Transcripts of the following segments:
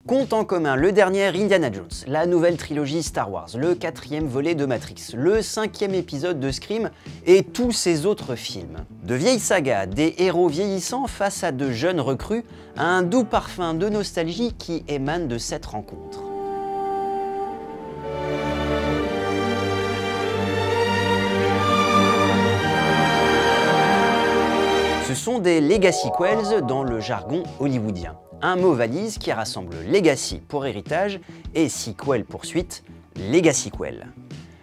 Comptent en commun le dernier Indiana Jones, la nouvelle trilogie Star Wars, le 4e volet de Matrix, le 5e épisode de Scream et tous ces autres films. De vieilles sagas, des héros vieillissants face à de jeunes recrues, un doux parfum de nostalgie qui émane de cette rencontre. Ce sont des legacyquels dans le jargon hollywoodien. Un mot valise qui rassemble legacy pour héritage et sequel pour suite, legacyquel.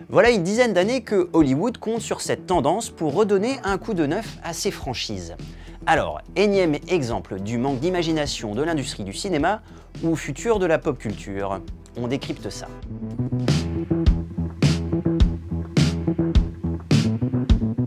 Voilà une dizaine d'années que Hollywood compte sur cette tendance pour redonner un coup de neuf à ses franchises. Alors, énième exemple du manque d'imagination de l'industrie du cinéma ou futur de la pop culture. On décrypte ça.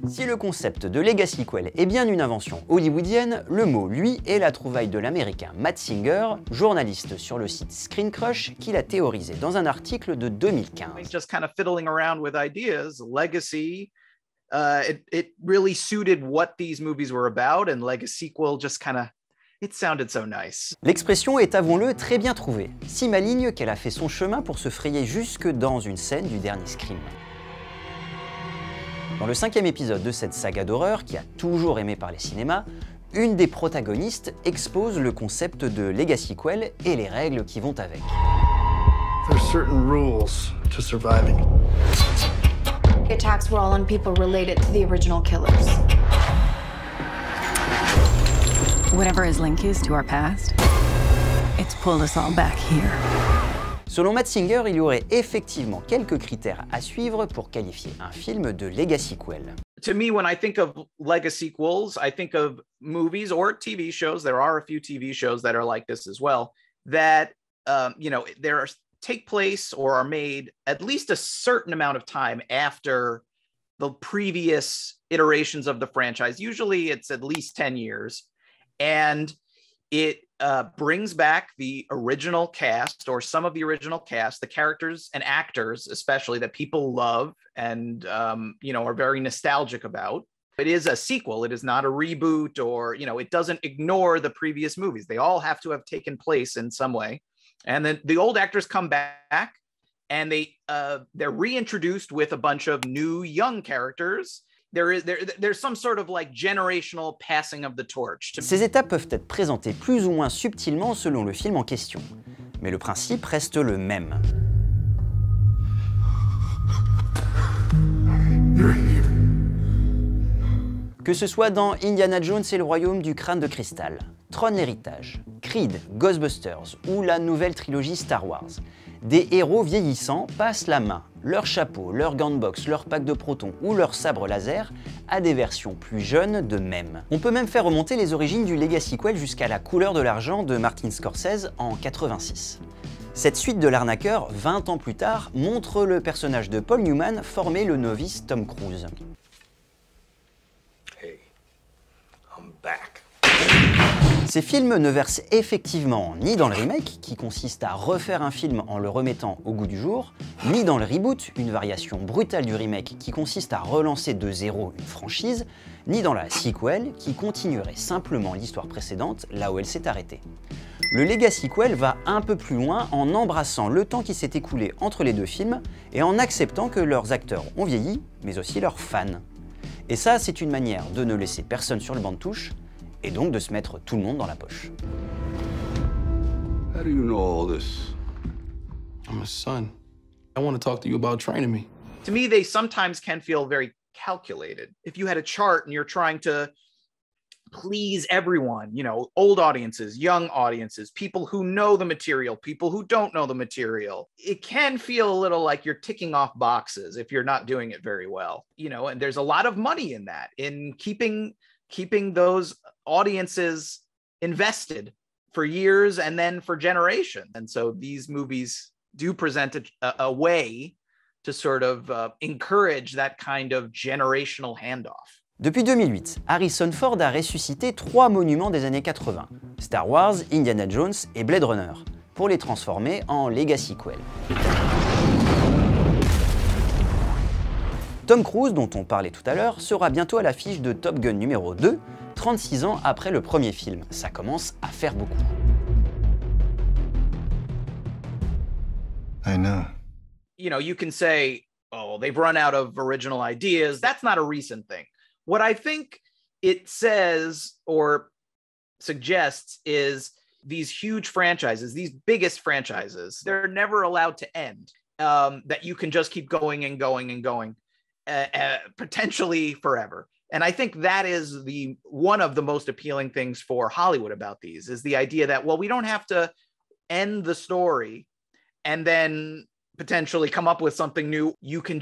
Si le concept de legacyquel est bien une invention hollywoodienne, le mot, lui, est la trouvaille de l'américain Matt Singer, journaliste sur le site Screen Crush, qui l'a théorisé dans un article de 2015. Just kind of fiddling around with ideas, legacy, it really suited what these movies were about, and legacyquel just kind of, it sounded so nice. L'expression est, avouons-le, très bien trouvée, si maligne qu'elle a fait son chemin pour se frayer jusque dans une scène du dernier Scream. Dans le 5e épisode de cette saga d'horreur, qui a toujours aimé parler cinéma, une des protagonistes expose le concept de legacyquel et les règles qui vont avec. There's certain rules to surviving. The attacks were all on people related to the original killers. Whatever his link is to our past, it's pulled us all back here. Selon Matt Singer, il y aurait effectivement quelques critères à suivre pour qualifier un film de legacyquel. To me, when I think of legacyquels, I think of movies or TV shows. There are a few TV shows that are like this as well, that take place or are made at least a certain amount of time after the previous iterations of the franchise. Usually it's at least 10 years. And it brings back the original cast or some of the original cast, the characters and actors especially that people love and are very nostalgic about. It is a sequel. It is not a reboot or, it doesn't ignore the previous movies. They all have to have taken place in some way. And then the old actors come back and they're reintroduced with a bunch of new young characters. There's some sort of like generational passing of the torch. Ces étapes peuvent être présentées plus ou moins subtilement selon le film en question, mais le principe reste le même. Que ce soit dans Indiana Jones et le royaume du crâne de cristal, Tron l'héritage, Creed, Ghostbusters ou la nouvelle trilogie Star Wars, des héros vieillissants passent la main, leur chapeau, leur gant de boxe, leur pack de protons ou leur sabre laser à des versions plus jeunes d'eux-mêmes. On peut même faire remonter les origines du legacyquel jusqu'à La couleur de l'argent de Martin Scorsese en 86. Cette suite de l'arnaqueur, 20 ans plus tard, montre le personnage de Paul Newman former le novice Tom Cruise. Hey, I'm back. Ces films ne versent effectivement ni dans le remake, qui consiste à refaire un film en le remettant au goût du jour, ni dans le reboot, une variation brutale du remake qui consiste à relancer de zéro une franchise, ni dans la sequel, qui continuerait simplement l'histoire précédente là où elle s'est arrêtée. Le legacyquel va un peu plus loin en embrassant le temps qui s'est écoulé entre les deux films et en acceptant que leurs acteurs ont vieilli, mais aussi leurs fans. Et ça, c'est une manière de ne laisser personne sur le banc de touche, et donc de se mettre tout le monde dans la poche. How do you know all this? I'm a son. I want to talk to you about training me. To me, they sometimes can feel very calculated. If you had a chart and you're trying to please everyone, old audiences, young audiences, people who know the material, people who don't know the material, it can feel a little like you're ticking off boxes if you're not doing it very well. And there's a lot of money in that, in keeping those audiences invested for years and then for generations. And so these movies do present a way to sort of encourage that kind of generational handoff. Depuis 2008, Harrison Ford a ressuscité 3 monuments des années 80, Star Wars, Indiana Jones et Blade Runner, pour les transformer en legacyquel. Tom Cruise, dont on parlait tout à l'heure, sera bientôt à l'affiche de Top Gun numéro 2, 36 ans après le premier film. Ça commence à faire beaucoup. I know. You know, you can say, oh, they've run out of original ideas. That's not a recent thing. What I think it says or suggests is these huge franchises, these biggest franchises, they're never allowed to end. That you can just keep going and going and going, potentially forever. And I think that is one of the most appealing things for Hollywood about these, is the idea that, well, we don't have to end the story and then potentially come up with something new. It can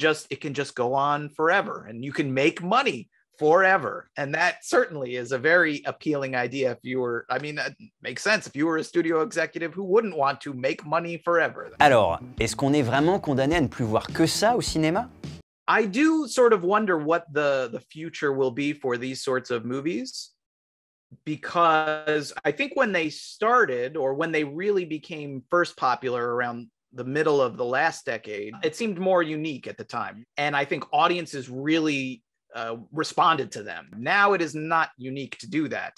just go on forever, and you can make money forever. And that certainly is a very appealing idea. It makes sense. If you were a studio executive, who wouldn't want to make money forever? Alors, est-ce qu'on est vraiment condamné à ne plus voir que ça au cinéma? I do sort of wonder what the future will be for these sorts of movies, because I think when they started, or when they really became first popular around the middle of the last decade, it seemed more unique at the time. And I think audiences really responded to them. Now it is not unique to do that.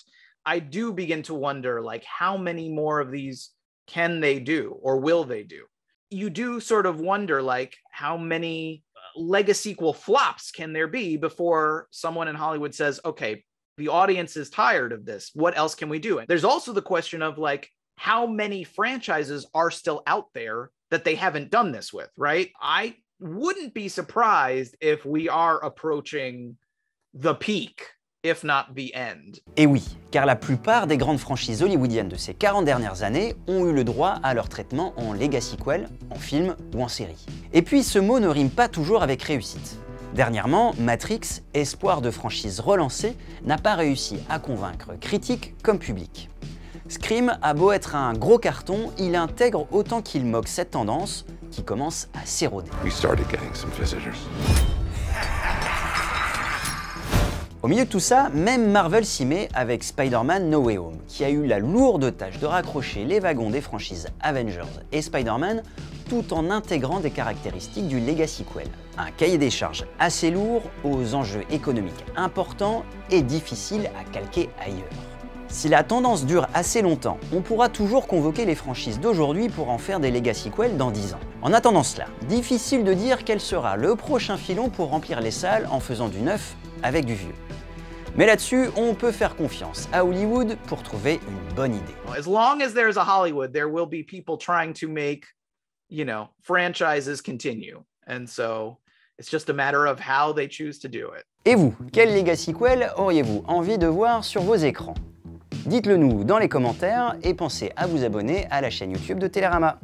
I do begin to wonder, like, how many more of these can they do, or will they do? You do sort of wonder, like, how many legacy-sequel flops can there be before someone in Hollywood says, okay, the audience is tired of this. What else can we do? There's also the question of, like, how many franchises are still out there that they haven't done this with, right? I wouldn't be surprised if we are approaching the peak, if not the end. Et oui, car la plupart des grandes franchises hollywoodiennes de ces 40 dernières années ont eu le droit à leur traitement en legacy-sequel, en film ou en série. Et puis ce mot ne rime pas toujours avec réussite. Dernièrement, Matrix, espoir de franchise relancée, n'a pas réussi à convaincre critiques comme public. Scream a beau être un gros carton, il intègre autant qu'il moque cette tendance qui commence à s'éroder. Au milieu de tout ça, même Marvel s'y met avec Spider-Man No Way Home, qui a eu la lourde tâche de raccrocher les wagons des franchises Avengers et Spider-Man tout en intégrant des caractéristiques du legacy-sequel. Un cahier des charges assez lourd, aux enjeux économiques importants et difficiles à calquer ailleurs. Si la tendance dure assez longtemps, on pourra toujours convoquer les franchises d'aujourd'hui pour en faire des legacy-sequels dans 10 ans. En attendant cela, difficile de dire quel sera le prochain filon pour remplir les salles en faisant du neuf avec du vieux. Mais là-dessus, on peut faire confiance à Hollywood pour trouver une bonne idée. As long as there's a Hollywood, there will be people trying to make, franchises continue. And so it's just a matter of how they choose to do it. Et vous, quel legacy-sequel auriez-vous envie de voir sur vos écrans? Dites-le nous dans les commentaires et pensez à vous abonner à la chaîne YouTube de Télérama.